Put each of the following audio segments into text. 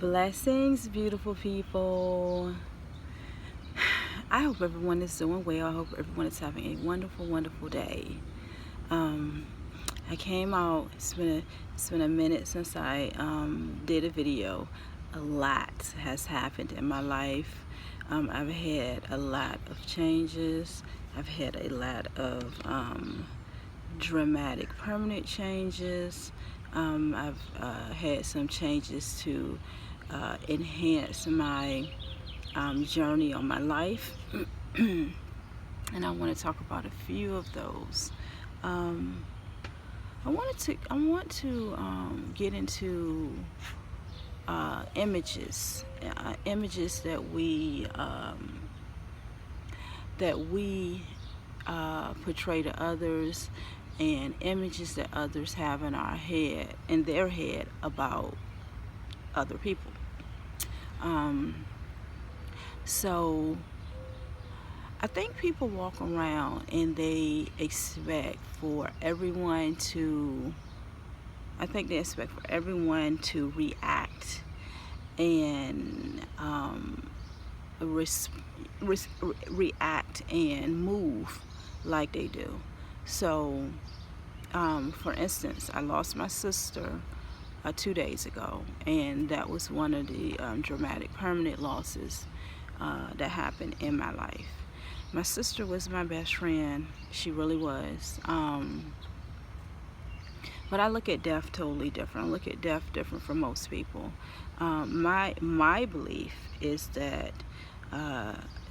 Blessings, beautiful people. I hope everyone is doing well. I hope everyone is having a wonderful, wonderful day. Um, I came out. It's been a minute since I did a video. A lot has happened in my life. I've had a lot of changes. I've had a lot of dramatic, permanent changes. I've had some changes to enhance my journey on my life, and I want to talk about a few of those. Um, I want to get into images, images that we portray to others, and images that others have in their head about other people. So I think people walk around and they expect for everyone to, I think they expect for everyone to react and react and move like they do. So, for instance, I lost my sister 2 days ago, and that was one of the dramatic, permanent losses that happened in my life. My sister was my best friend. She really was. But I look at death totally different. I look at death different from most people. My belief is that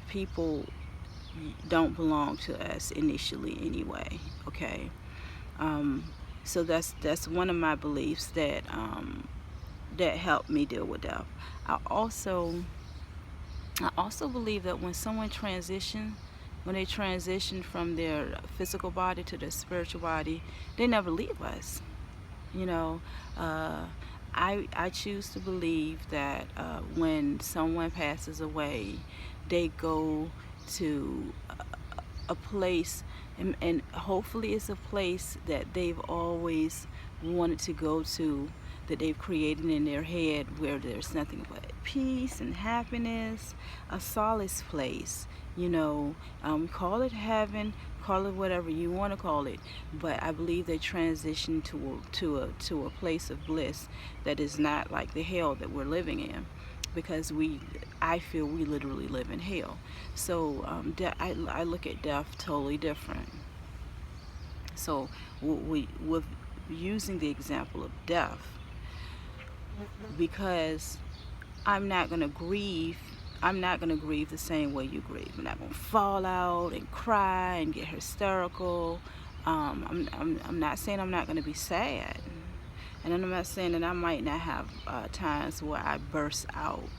people don't belong to us initially anyway. Okay. So that's one of my beliefs that that helped me deal with death. I also believe that when they transition from their physical body to their spiritual body, they never leave us. You know, I choose to believe that when someone passes away, they go to a place, and hopefully it's a place that they've always wanted to go to, that they've created in their head, where there's nothing but peace and happiness, a solace place. Call it heaven, call it whatever you want to call it, but I believe they transition to a place of bliss that is not like the hell that we're living in, because I feel we literally live in hell. So I look at death totally different. So with using the example of death, because I'm not going to grieve. I'm not going to grieve the same way you grieve. I'm not going to fall out and cry and get hysterical. I'm not saying I'm not going to be sad. And I'm not saying that I might not have times where I burst out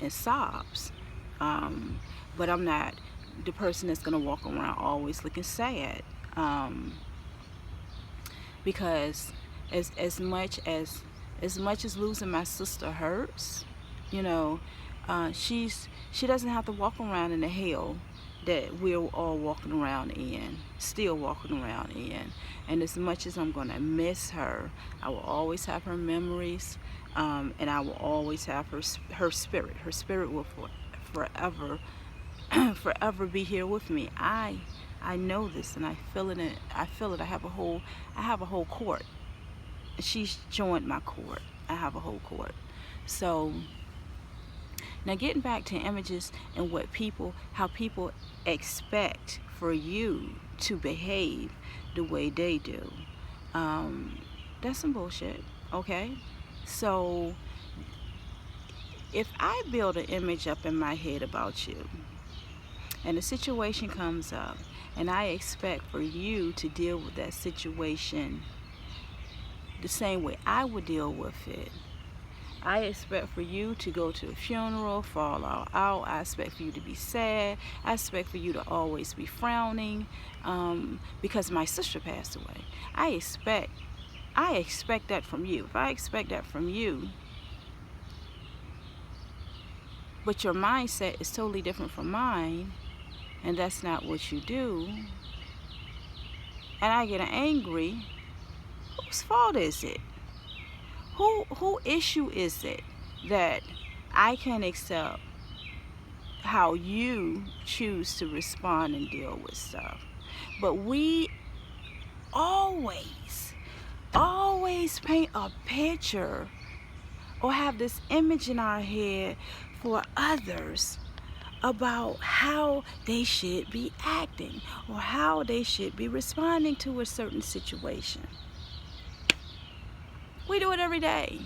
in sobs. But I'm not the person that's going to walk around always looking sad. Because as much as losing my sister hurts, she doesn't have to walk around in the hell that we're all still walking around in. And as much as I'm going to miss her, I will always have her memories, and I will always have her spirit. Her spirit will forever forever be here with me. I know this, and I feel it. I have a whole court. She's joined my court. I have a whole court. So now, getting back to images and how people expect for you to behave the way they do. That's some bullshit. Okay. So if I build an image up in my head about you, and a situation comes up, and I expect for you to deal with that situation the same way I would deal with it. I expect for you to go to a funeral, fall all out. I expect for you to be sad. I expect for you to always be frowning because my sister passed away. I expect that from you. If I expect that from you, but your mindset is totally different from mine, and that's not what you do, and I get angry, whose fault is it? Who issue is it? that I can accept how you choose to respond and deal with stuff. But we always paint a picture or have this image in our head for others about how they should be acting or how they should be responding to a certain situation. We do it every day.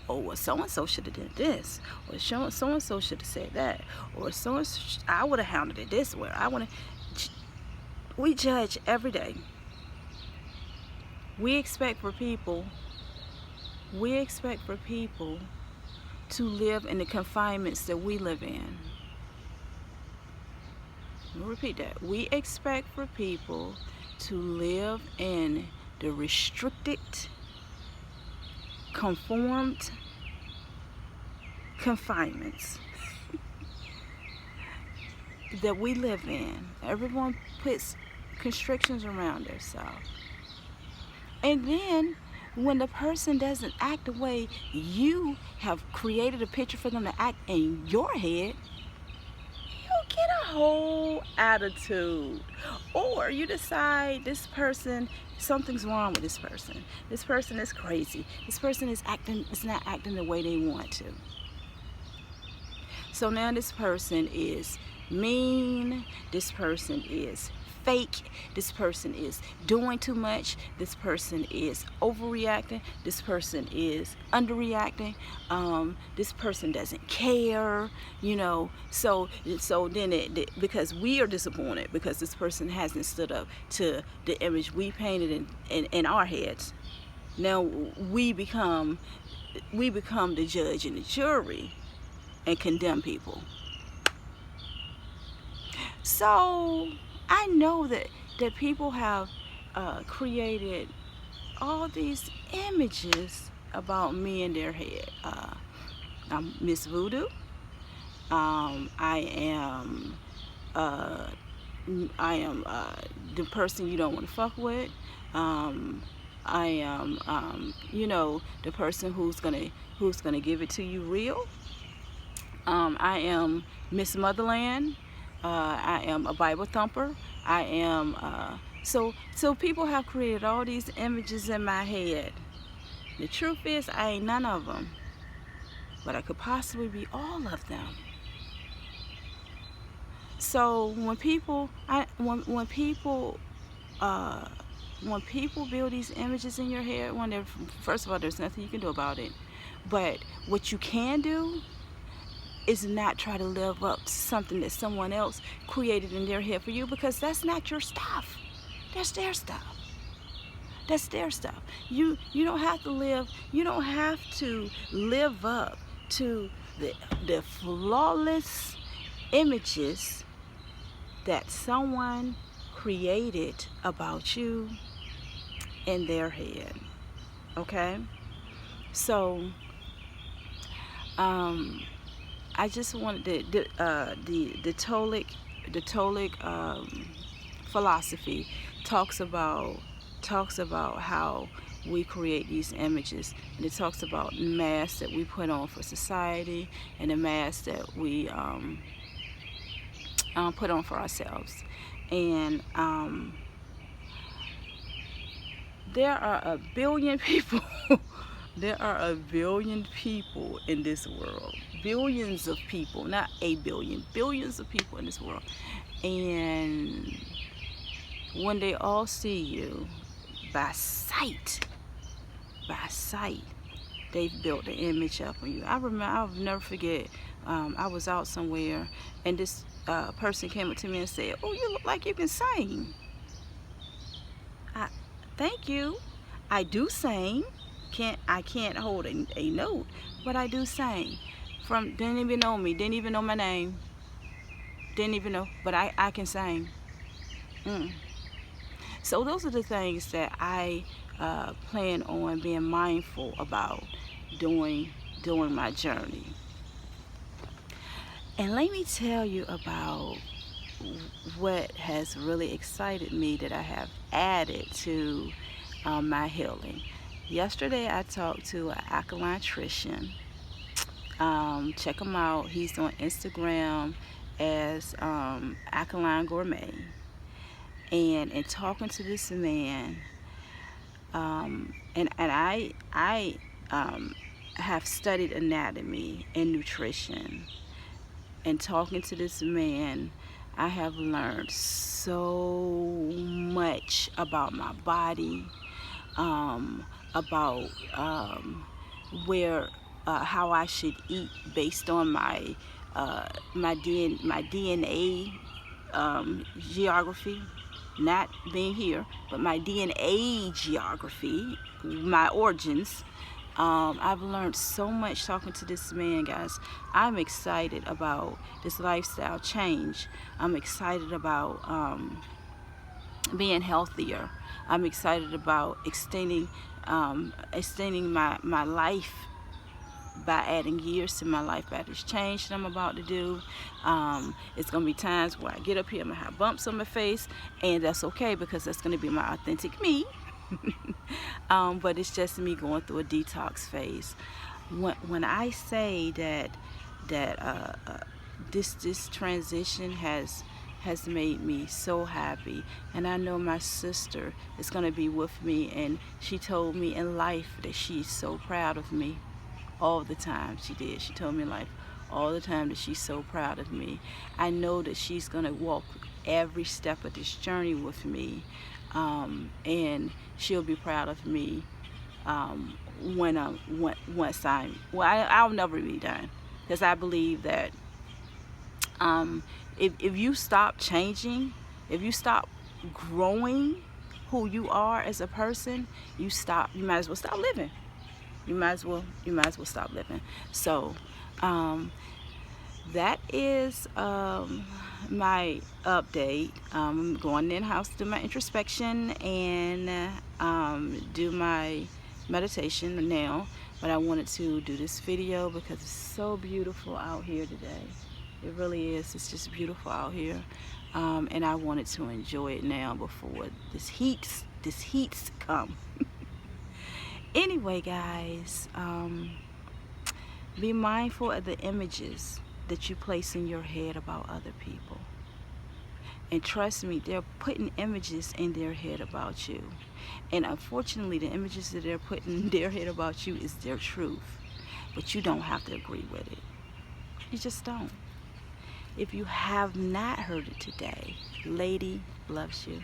Oh, well, so-and-so should have done this, or so-and-so should have said that, or I would have handled it this way. We judge every day. We expect for people to live in the confinements that we live in. Let me repeat that. We expect for people to live in the restricted, conformed confinements that we live in. Everyone puts constrictions around themselves. And then when the person doesn't act the way you have created a picture for them to act in your head, you get a whole attitude. Or you decide something's wrong with this person. This person is crazy. This person is not acting the way they want to. So now this person is mean. This person is fake. This person is doing too much. This person is overreacting. This person is underreacting. This person doesn't care, so then because we are disappointed because this person hasn't stood up to the image we painted in our heads. Now we become the judge and the jury and condemn people. So I know that people have created all these images about me in their head. I'm Miss Voodoo. I am the person you don't want to fuck with. I am the person who's gonna give it to you real. I am Miss Motherland. I am a Bible thumper. I am so people have created all these images in my head. The truth is, I ain't none of them, but I could possibly be all of them. So when people build these images in your head, first of all, there's nothing you can do about it. But what you can do is not try to live up to something that someone else created in their head for you, because that's not your stuff. That's their stuff. That's their stuff. You don't have to live up to the flawless images that someone created about you in their head. Okay? So I just wanted the Tolic philosophy talks about how we create these images, and it talks about the masks that we put on for society and the masks that we put on for ourselves. And there are a billion people. There are a billion people in this world. Billions of people, not a billion, billions of people in this world. And when they all see you by sight, they've built an image up on you. I'll never forget, I was out somewhere and this person came up to me and said, "Oh, you look like you can sing." Thank you. I do sing. I can't hold a note, but I do sing. Didn't even know me, didn't even know my name, didn't even know, but I can sing. So those are the things that I plan on being mindful about during my journey. And let me tell you about what has really excited me that I have added to my healing. Yesterday I talked to an acupuncturist, Check him out. He's on Instagram as Alkaline Gourmet. And in talking to this man, and I have studied anatomy and nutrition. And talking to this man, I have learned so much about my body, about where how I should eat based on my DNA geography, not being here, but my DNA geography, my origins. I've learned so much talking to this man, guys. I'm excited about this lifestyle change. I'm excited about being healthier. I'm excited about extending my life by adding years to my life by this change that I'm about to do. It's going to be times where I get up here, I'm going to have bumps on my face, and that's okay because that's going to be my authentic me. But it's just me going through a detox phase. When I say that this transition has made me so happy, and I know my sister is going to be with me, and she told me in life that she's so proud of me all the time. She told me in life all the time that she's so proud of me. I know that she's going to walk every step of this journey with me, and she'll be proud of me once I'll never be done, because I believe that if you stop changing, if you stop growing who you are as a person, you might as well stop living. You might as well stop living. So that is my update. I'm going in house to do my introspection and do my meditation now, but I wanted to do this video because it's so beautiful out here today. It really is. It's just beautiful out here, and I wanted to enjoy it now before this heats come. Anyway, guys, be mindful of the images that you place in your head about other people. And trust me, they're putting images in their head about you. And unfortunately, the images that they're putting in their head about you is their truth. But you don't have to agree with it. You just don't. If you have not heard it today, Lady loves you.